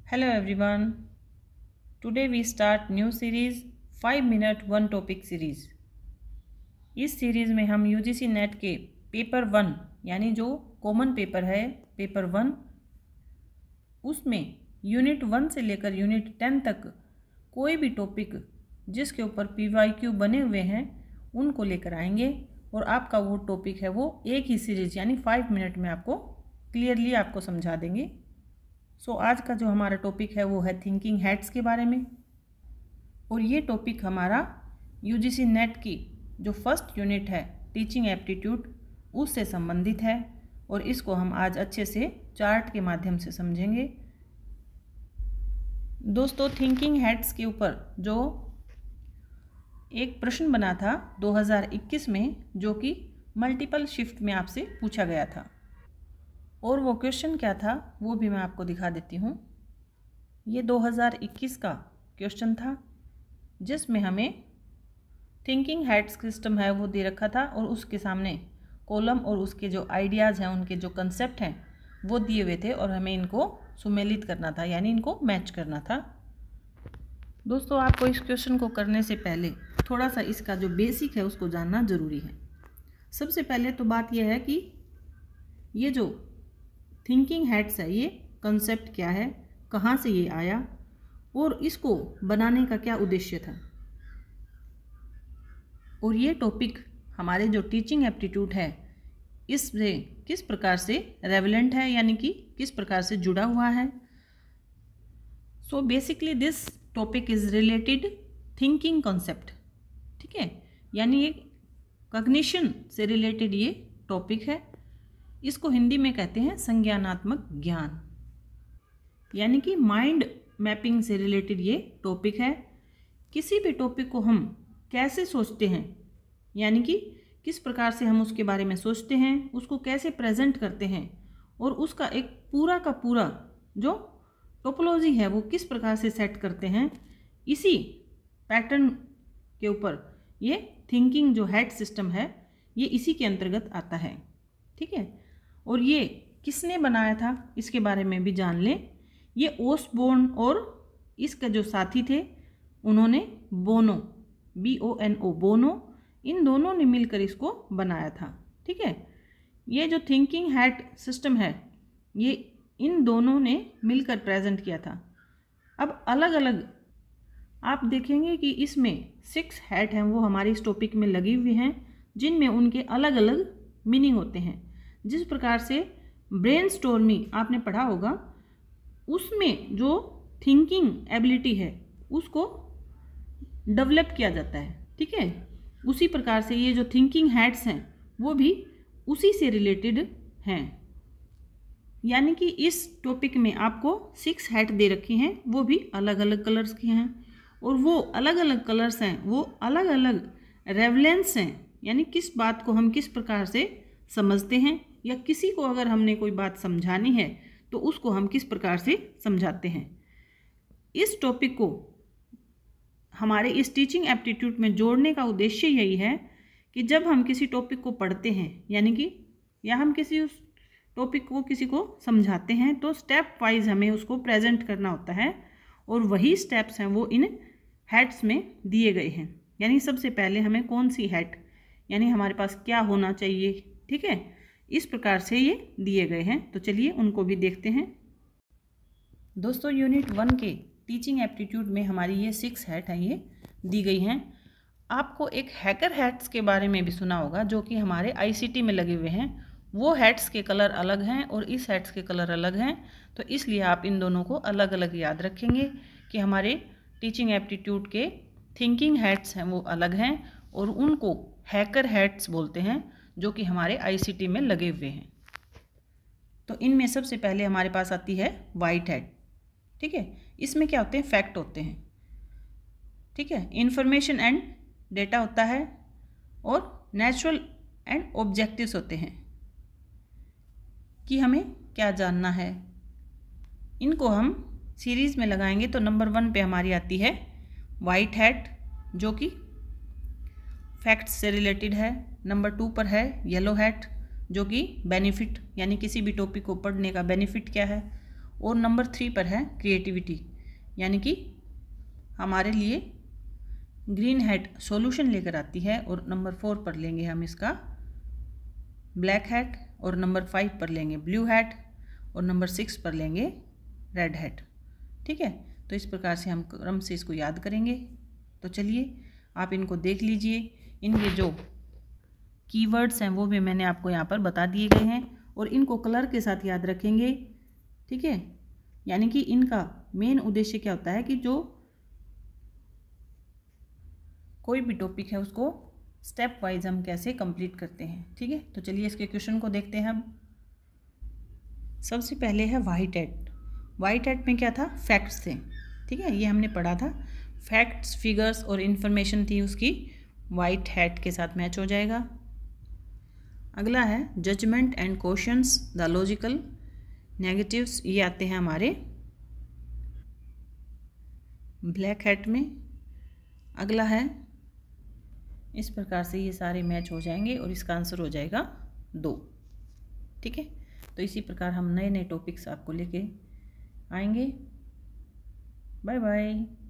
Hello everyone. Today we start new series 5 minute one topic series. इस series में हम UGC net के paper 1 यानी जो कॉमन पेपर है पेपर 1 उसमें यूनिट 1 से लेकर यूनिट 10 तक कोई भी टॉपिक जिसके ऊपर PYQ बने हुए हैं उनको लेकर आएंगे और आपका वो टॉपिक है वो एक ही सीरीज़ यानी 5 मिनट में आपको क्लियरली आपको समझा देंगे। आज का जो हमारा टॉपिक है वो है थिंकिंग हैट्स के बारे में और ये टॉपिक हमारा यूजीसी नेट की जो फर्स्ट यूनिट है टीचिंग एप्टीट्यूड उससे संबंधित है और इसको हम आज अच्छे से चार्ट के माध्यम से समझेंगे। दोस्तों, थिंकिंग हैट्स के ऊपर जो एक प्रश्न बना था 2021 में जो कि मल्टीपल शिफ्ट में आपसे पूछा गया था और वो क्वेश्चन क्या था वो भी मैं आपको दिखा देती हूँ। ये 2021 का क्वेश्चन था जिसमें हमें थिंकिंग हैट्स सिस्टम है वो दे रखा था और उसके सामने कॉलम और उसके जो आइडियाज़ हैं उनके जो कंसेप्ट हैं वो दिए हुए थे और हमें इनको सुमेलित करना था यानी इनको मैच करना था। दोस्तों, आपको इस क्वेश्चन को करने से पहले थोड़ा सा इसका जो बेसिक है उसको जानना ज़रूरी है। सबसे पहले तो बात यह है कि ये जो थिंकिंग हैट्स है ये कंसेप्ट क्या है, कहाँ से ये आया और इसको बनाने का क्या उद्देश्य था और ये टॉपिक हमारे जो टीचिंग एप्टीट्यूड है इससे किस प्रकार से रेलेवेंट है यानी कि किस प्रकार से जुड़ा हुआ है। So basically this topic is related thinking concept, ठीक है, यानी एक कॉग्निशन से रिलेटेड ये टॉपिक है। इसको हिंदी में कहते हैं संज्ञानात्मक ज्ञान, यानी कि माइंड मैपिंग से रिलेटेड ये टॉपिक है। किसी भी टॉपिक को हम कैसे सोचते हैं यानी कि किस प्रकार से हम उसके बारे में सोचते हैं, उसको कैसे प्रेजेंट करते हैं और उसका एक पूरा का पूरा जो टोपोलॉजी है वो किस प्रकार से सेट करते हैं, इसी पैटर्न के ऊपर ये थिंकिंग जो हैट सिस्टम है ये इसी के अंतर्गत आता है, ठीक है। और ये किसने बनाया था इसके बारे में भी जान लें। ये ओसबोर्न और इसका जो साथी थे उन्होंने बोनो BONO बोनो इन दोनों ने मिलकर इसको बनाया था, ठीक है। ये जो थिंकिंग हैट सिस्टम है ये इन दोनों ने मिलकर प्रेजेंट किया था। अब अलग अलग आप देखेंगे कि इसमें 6 हैट हैं वो हमारे इस टॉपिक में लगी हुई हैं जिनमें उनके अलग अलग मीनिंग होते हैं। जिस प्रकार से ब्रेनस्टॉर्मिंग आपने पढ़ा होगा उसमें जो थिंकिंग एबिलिटी है उसको डेवलप किया जाता है, ठीक है। उसी प्रकार से ये जो थिंकिंग हैट्स हैं वो भी उसी से रिलेटेड हैं, यानी कि इस टॉपिक में आपको 6 हैट दे रखी हैं वो भी अलग अलग कलर्स की हैं और वो अलग अलग कलर्स हैं वो अलग अलग रेवलेंस हैं, यानी किस बात को हम किस प्रकार से समझते हैं या किसी को अगर हमने कोई बात समझानी है तो उसको हम किस प्रकार से समझाते हैं। इस टॉपिक को हमारे इस टीचिंग एप्टीट्यूड में जोड़ने का उद्देश्य यही है कि जब हम किसी टॉपिक को पढ़ते हैं यानी कि या हम किसी उस टॉपिक को किसी को समझाते हैं तो स्टेप वाइज हमें उसको प्रेजेंट करना होता है और वही स्टेप्स हैं वो इन हैट्स में दिए गए हैं। यानी सबसे पहले हमें कौन सी हैट यानी हमारे पास क्या होना चाहिए, ठीक है, इस प्रकार से ये दिए गए हैं। तो चलिए उनको भी देखते हैं। दोस्तों, यूनिट 1 के टीचिंग एप्टीट्यूड में हमारी ये 6 हैट हैं ये दी गई हैं। आपको एक हैकर हैट्स के बारे में भी सुना होगा जो कि हमारे ICT में लगे हुए हैं। वो हैट्स के कलर अलग हैं और इस हैट्स के कलर अलग हैं, तो इसलिए आप इन दोनों को अलग अलग याद रखेंगे कि हमारे टीचिंग एप्टीट्यूड के थिंकिंग हैट्स हैं वो अलग हैं और उनको हैकर हैट्स बोलते हैं जो कि हमारे ICT में लगे हुए हैं। तो इनमें सबसे पहले हमारे पास आती है वाइट हैट, ठीक है। इसमें क्या होते हैं, फैक्ट होते हैं, ठीक है, इंफॉर्मेशन एंड डेटा होता है और नेचुरल एंड ऑब्जेक्टिव्स होते हैं कि हमें क्या जानना है। इनको हम सीरीज़ में लगाएंगे तो नंबर 1 पे हमारी आती है वाइट हैट जो कि फैक्ट्स से रिलेटेड है। नंबर 2 पर है येलो हैट जो कि बेनिफिट यानी किसी भी टॉपिक को पढ़ने का बेनिफिट क्या है और नंबर 3 पर है क्रिएटिविटी, यानी कि हमारे लिए ग्रीन हैट सॉल्यूशन लेकर आती है, और नंबर 4 पर लेंगे हम इसका ब्लैक हैट, और नंबर 5 पर लेंगे ब्लू हैट, और नंबर 6 पर लेंगे रेड हैट। ठीक है, तो इस प्रकार से हम क्रम से इसको याद करेंगे। तो चलिए आप इनको देख लीजिए, इनके जो कीवर्ड्स हैं वो भी मैंने आपको यहाँ पर बता दिए गए हैं, और इनको कलर के साथ याद रखेंगे। ठीक है, यानी कि इनका मेन उद्देश्य क्या होता है कि जो कोई भी टॉपिक है उसको स्टेप वाइज हम कैसे कंप्लीट करते हैं। ठीक है, तो चलिए इसके क्वेश्चन को देखते हैं हम। सबसे पहले है व्हाइट हैट। व्हाइट हैट में क्या था, फैक्ट्स थे। ठीक है, ये हमने पढ़ा था, फैक्ट्स, फिगर्स और इन्फॉर्मेशन थी उसकी, वाइट हैट के साथ मैच हो जाएगा। अगला है judgement and questions, the logical negatives, ये आते हैं हमारे ब्लैक हैट में। अगला है, इस प्रकार से ये सारे मैच हो जाएंगे और इसका आंसर हो जाएगा 2। ठीक है, तो इसी प्रकार हम नए नए टॉपिक्स आपको लेके आएंगे। Bye bye.